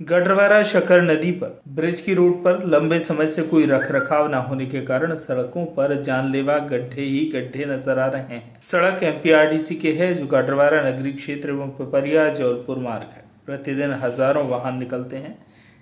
गढ़वारा शक्कर नदी पर ब्रिज की रोड पर लंबे समय से कोई रखरखाव न होने के कारण सड़कों पर जानलेवा गड्ढे ही गड्ढे नजर आ रहे हैं। सड़क एमपीआरडीसी के है जो गढ़वारा नगरीय क्षेत्र एवं पिपरिया जौलपुर मार्ग है। प्रतिदिन हजारों वाहन निकलते हैं।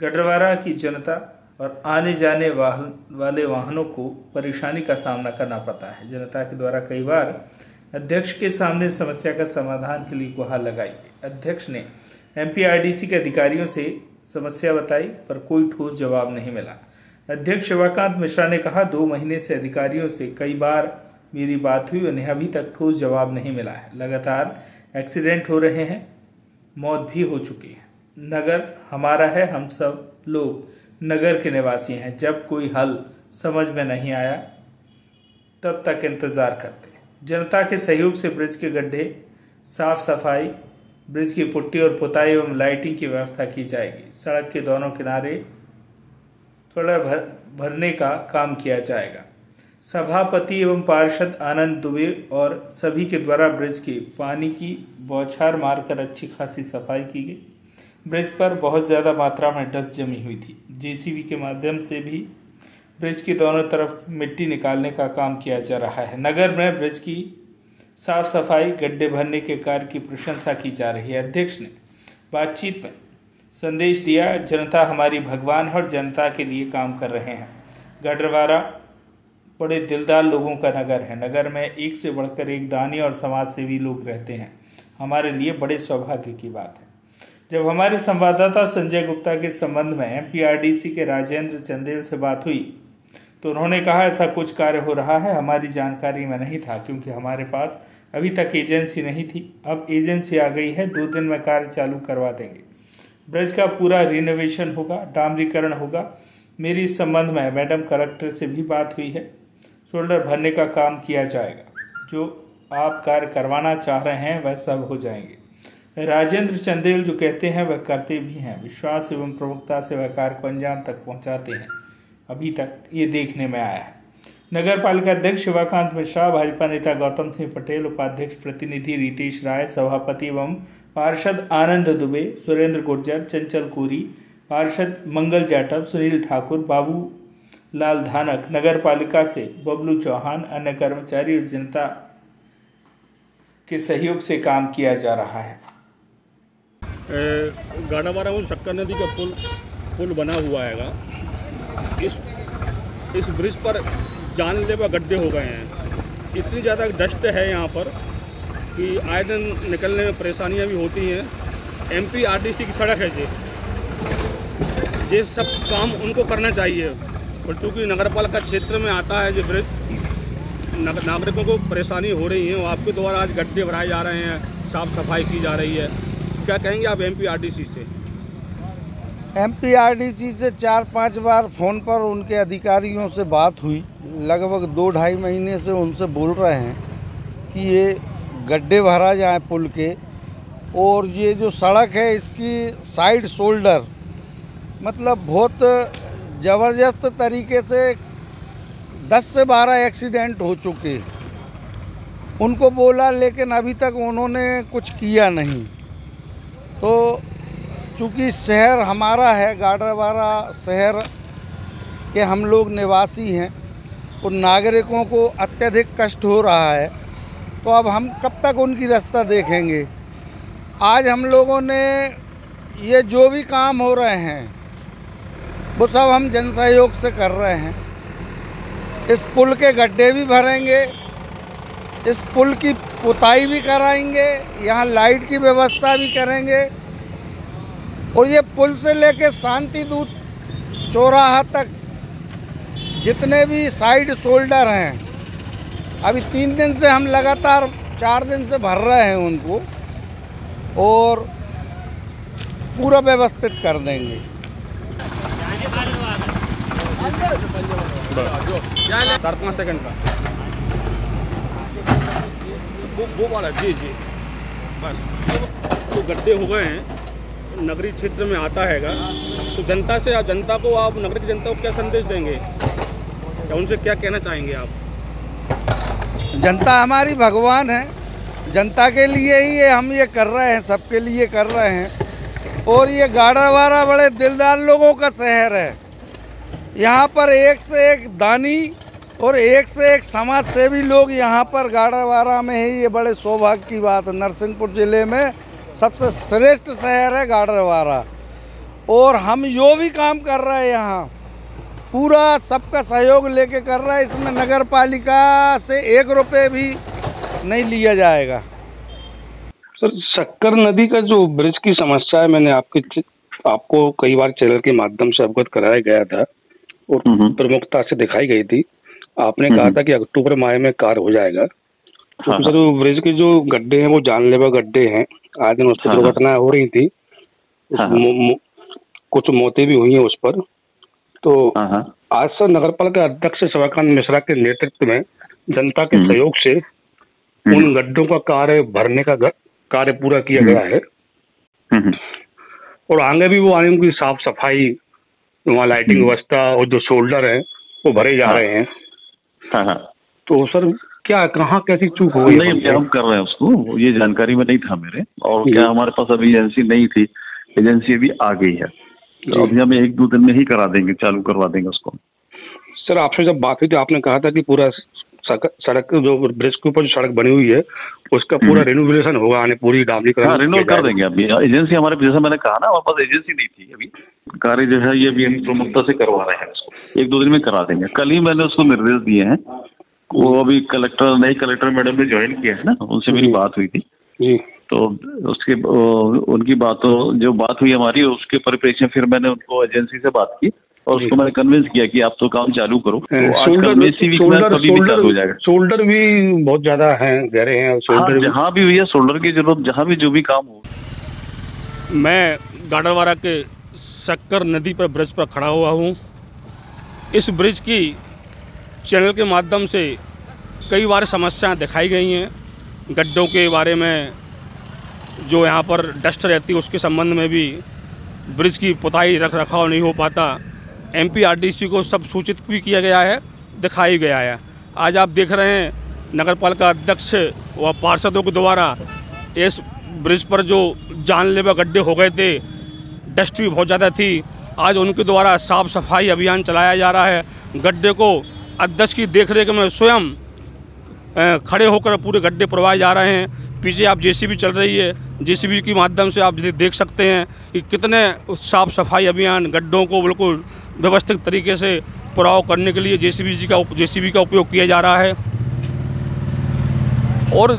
गढ़वारा की जनता और आने जाने वाले वाहनों को परेशानी का सामना करना पड़ता है। जनता के द्वारा कई बार अध्यक्ष के सामने समस्या का समाधान के लिए गुहार लगाई। अध्यक्ष ने एमपीआरडीसी के अधिकारियों से समस्या बताई पर कोई ठोस जवाब नहीं मिला। अध्यक्ष शिवाकांत मिश्रा ने कहा 2 महीने से अधिकारियों से कई बार मेरी बात हुई, उन्हें अभी तक ठोस जवाब नहीं मिला है। लगातार एक्सीडेंट हो रहे हैं, मौत भी हो चुकी है। नगर हमारा है, हम सब लोग नगर के निवासी हैं। जब कोई हल समझ में नहीं आया तब तक इंतजार करते। जनता के सहयोग से ब्रिज के गड्ढे साफ सफाई, ब्रिज की पुट्टी और पुताई एवं लाइटिंग की व्यवस्था की जाएगी। सड़क के दोनों किनारे थोड़ा भरने का काम किया जाएगा। सभापति एवं पार्षद आनंद दुबे और सभी के द्वारा ब्रिज के पानी की बौछार मारकर अच्छी खासी सफाई की गई। ब्रिज पर बहुत ज़्यादा मात्रा में डस्ट जमी हुई थी। जेसीबी के माध्यम से भी ब्रिज की दोनों तरफ मिट्टी निकालने का काम किया जा रहा है। नगर में ब्रिज की साफ सफाई, गड्ढे भरने के कार्य की प्रशंसा की जा रही है। अध्यक्ष ने बातचीत में संदेश दिया, जनता हमारी भगवान है और जनता के लिए काम कर रहे हैं। गढ़वारा बड़े दिलदार लोगों का नगर है। नगर में एक से बढ़कर एक दानी और समाज सेवी लोग रहते हैं। हमारे लिए बड़े सौभाग्य की बात है। जब हमारे संवाददाता संजय गुप्ता के संबंध में एमपीआरडीसी के राजेंद्र चंदेल से बात हुई तो उन्होंने कहा ऐसा कुछ कार्य हो रहा है, हमारी जानकारी में नहीं था क्योंकि हमारे पास अभी तक एजेंसी नहीं थी। अब एजेंसी आ गई है, 2 दिन में कार्य चालू करवा देंगे। ब्रिज का पूरा रिनोवेशन होगा, डामरीकरण होगा। मेरी इस संबंध में मैडम कलेक्टर से भी बात हुई है। शोल्डर भरने का काम किया जाएगा। जो आप कार्य करवाना चाह रहे हैं वह सब हो जाएंगे। राजेंद्र चंदेल जो कहते हैं वह करते भी हैं। विश्वास एवं प्रमुखता से वह कार्य को अंजाम तक पहुंचाते हैं। अभी तक ये देखने में आया है। नगर पालिका अध्यक्ष शिवाकांत मिश्रा, भाजपा नेता गौतम सिंह पटेल, उपाध्यक्ष प्रतिनिधि रितेश राय, सभापति एवं पार्षद आनंद दुबे, सुरेंद्र गुर्जर, चंचल कोरी, पार्षद मंगल जाटव, सुनील ठाकुर, बाबू लाल धानक, नगर पालिका से बबलू चौहान, अन्य कर्मचारी और जनता के सहयोग से काम किया जा रहा है। गढ़वारा में शक्कर नदी का पुल बना हुआ है। इस ब्रिज पर जानलेवा गड्ढे हो गए हैं। इतनी ज़्यादा डस्ट है यहाँ पर कि आए दिन निकलने में परेशानियाँ भी होती हैं। एमपीआरडीसी की सड़क है ये सब काम उनको करना चाहिए। और चूँकि नगरपालिका क्षेत्र में आता है ये ब्रिज, नागरिकों को परेशानी हो रही है। आपके द्वारा आज गड्ढे भराए जा रहे हैं, साफ़ सफाई की जा रही है। क्या कहेंगे आप एमपीआरडीसी से? एमपीआरडीसी से 4-5 बार फ़ोन पर उनके अधिकारियों से बात हुई। लगभग 2-2.5 महीने से उनसे बोल रहे हैं कि ये गड्ढे भरा जाए पुल के, और ये जो सड़क है इसकी साइड शोल्डर मतलब बहुत ज़बरदस्त तरीके से 10 से 12 एक्सीडेंट हो चुके। उनको बोला लेकिन अभी तक उन्होंने कुछ किया नहीं। तो चूँकि शहर हमारा है, गढ़वारा शहर के हम लोग निवासी हैं और नागरिकों को अत्यधिक कष्ट हो रहा है, तो अब हम कब तक उनकी रास्ता देखेंगे। आज हम लोगों ने ये जो भी काम हो रहे हैं वो सब हम जन सहयोग से कर रहे हैं। इस पुल के गड्ढे भी भरेंगे, इस पुल की पुताई भी कराएंगे, यहाँ लाइट की व्यवस्था भी करेंगे, और ये पुल से लेके शांति दूत चौराहा तक जितने भी साइड शोल्डर हैं, अभी 3 दिन से हम लगातार 4 दिन से भर रहे हैं उनको, और पूरा व्यवस्थित कर देंगे। 4-5 सेकंड का वो वाला जी बस। तो गड्ढे हो गए हैं, नगरीय क्षेत्र में आता हैगा, तो जनता को आप नगर की जनता को क्या संदेश देंगे, या उनसे क्या कहना चाहेंगे आप? जनता हमारी भगवान है। जनता के लिए ही ये हम ये कर रहे हैं, सबके लिए कर रहे हैं। और ये गाड़ावाड़ा बड़े दिलदार लोगों का शहर है। यहाँ पर एक से एक दानी और एक से एक समाज सेवी लोग यहाँ पर गाड़ावाड़ा में है। ये बड़े सौभाग्य की बात है। नरसिंहपुर ज़िले में सबसे श्रेष्ठ शहर है गाड़ावाड़ा। और हम जो भी काम कर रहे हैं यहाँ पूरा सबका सहयोग लेके कर रहा है। इसमें नगर पालिका से 1 रुपये भी नहीं लिया जाएगा। सर, शक्कर नदी का जो ब्रिज की समस्या है, मैंने आपको कई बार चैनल के माध्यम से अवगत कराया गया था और प्रमुखता से दिखाई गई थी। आपने कहा था कि अक्टूबर माह में कार्य हो जाएगा। तो सर, ब्रिज के जो गड्ढे हैं वो जानलेवा गड्ढे हैं। आज दिन उस पर दुर्घटनाएं हो रही थी, कुछ मौतें भी हुई हैं उस पर। तो आज सर नगर पालिका अध्यक्ष शशिकांत मिश्रा के नेतृत्व में जनता के सहयोग से उन गड्ढों का कार्य भरने का कार्य पूरा किया गया है और आगे भी वो आने की साफ सफाई, वहाँ लाइटिंग व्यवस्था और जो शोल्डर है वो भरे जा रहे हैं। तो सर क्या कहाँ कैसी चूक हो गई? नहीं, हम कर रहे हैं उसको, ये जानकारी में नहीं था मेरे। और क्या हमारे पास अभी एजेंसी नहीं थी, एजेंसी अभी आ गई है। तो अभी हम 1-2 दिन में ही करा देंगे, चालू करवा देंगे उसको। सर, आपसे जब बात हुई तो आपने कहा था कि पूरा सड़क जो ब्रिज के ऊपर जो सड़क बनी हुई है उसका पूरा रिनोवेशन होगा, यानी पूरी डामरीकरण रिनोवेट कर देंगे। अभी एजेंसी हमारे, जैसा मैंने कहा ना, हमारे पास एजेंसी नहीं थी। अभी कार्य जो है ये भी हम प्रमुखता से करवा रहे हैं उसको, 1-2 दिन में करा देंगे। कल ही मैंने उसको निर्देश दिए हैं। वो अभी नई कलेक्टर मैडम ने ज्वाइन किया है ना, उनसे मेरी बात हुई थी। तो उसके उनकी जो बात हुई हमारी, उसके परिप्रेक्ष्य फिर मैंने उनको एजेंसी से बात की और उसको मैंने कन्विंस किया कि आप तो काम चालू करो। तो आजकल में इसी वीक में कभी भी चालू हो जाएगा। शोल्डर भी बहुत ज्यादा है, गहरे हैं शोल्डर। जहाँ भी भैया शोल्डर की जरूरत, जहाँ भी जो भी काम हो। मैं गाड़ावाड़ा के शक्कर नदी पर ब्रिज पर खड़ा हुआ हूँ। इस ब्रिज की चैनल के माध्यम से कई बार समस्याएं दिखाई गई हैं। गड्ढों के बारे में, जो यहाँ पर डस्ट रहती है उसके संबंध में भी, ब्रिज की पुताई रख रखाव नहीं हो पाता। MPRDC को सब सूचित भी किया गया है, दिखाई गया है। आज आप देख रहे हैं नगर पालिका अध्यक्ष व पार्षदों के द्वारा इस ब्रिज पर जो जानलेवा गड्ढे हो गए थे, डस्ट भी बहुत ज़्यादा थी, आज उनके द्वारा साफ सफाई अभियान चलाया जा रहा है। गड्ढे को अध्यक्ष की देखरेख में स्वयं खड़े होकर पूरे गड्ढे पुरवाए जा रहे हैं। पीछे आप JCB चल रही है, JCB के माध्यम से आप देख सकते हैं कि कितने साफ सफाई अभियान, गड्ढों को बिल्कुल व्यवस्थित तरीके से पुराव करने के लिए JCB का उपयोग किया जा रहा है। और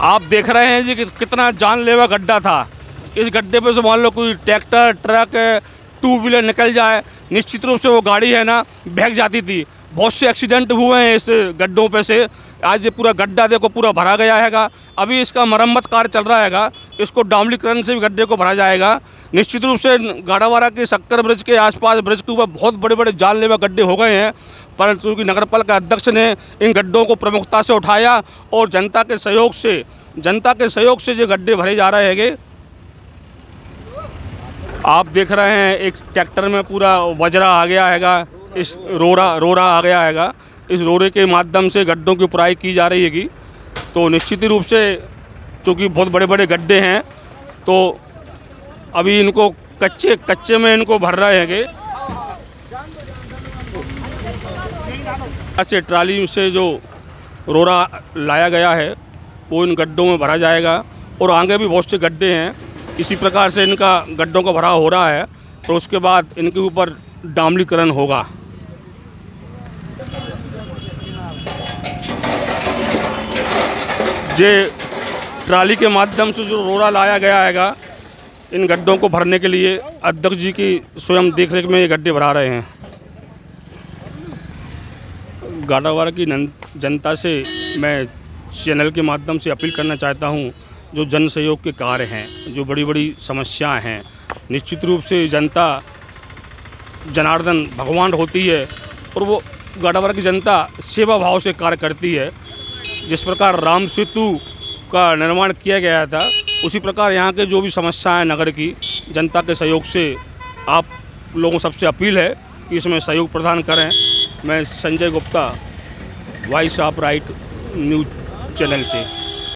आप देख रहे हैं जी कि कितना जानलेवा गड्ढा था। इस गड्ढे पे से मान लो कोई ट्रैक्टर, ट्रक, 2 व्हीलर निकल जाए, निश्चित रूप से वो गाड़ी है ना बहक जाती थी। बहुत से एक्सीडेंट हुए हैं इस गड्ढों पे से। आज ये पूरा गड्ढा देखो पूरा भरा गया हैगा। अभी इसका मरम्मत कार्य चल रहा हैगा, इसको डामरीकरण से भी गड्ढे को भरा जाएगा। निश्चित रूप से गाड़ावाड़ा के शक्कर ब्रिज के आसपास ब्रिज के ऊपर बहुत बड़े बड़े जानलेवा गड्ढे हो गए हैं, परंतु क्योंकि नगर पालिका अध्यक्ष ने इन गड्ढों को प्रमुखता से उठाया और जनता के सहयोग से जो गड्ढे भरे जा रहे हैंगे। आप देख रहे हैं एक ट्रैक्टर में पूरा वजरा आ गया हैगा, इस रोरा आ गया हैगा। इस रोरे के माध्यम से गड्ढों की पुराई की जा रही हैगी। तो निश्चित रूप से चूँकि बहुत बड़े बड़े गड्ढे हैं तो अभी इनको कच्चे में इनको भर रहे हैंगे। अच्छे ट्राली से जो रोरा लाया गया है वो इन गड्ढों में भरा जाएगा और आगे भी बहुत से गड्ढे हैं। इसी प्रकार से इनका गड्ढों का भराव हो रहा है, तो उसके बाद इनके ऊपर डामरीकरण होगा। ये ट्राली के माध्यम से जो रोरा लाया गया हैगा इन गड्ढों को भरने के लिए, अध्यक्ष जी की स्वयं देखरेख में ये गड्ढे भरा रहे हैं। गाड़ावाड़ा की जनता से मैं चैनल के माध्यम से अपील करना चाहता हूं, जो जन सहयोग के कार्य हैं, जो बड़ी बड़ी समस्याएं हैं, निश्चित रूप से जनता जनार्दन भगवान होती है और वो गाड़ावाड़ा की जनता सेवा भाव से कार्य करती है। जिस प्रकार राम सेतु का निर्माण किया गया था, उसी प्रकार यहाँ के जो भी समस्याएं नगर की, जनता के सहयोग से आप लोगों सबसे अपील है कि इसमें सहयोग प्रदान करें। मैं Sanjay Gupta, voice of right news channel से।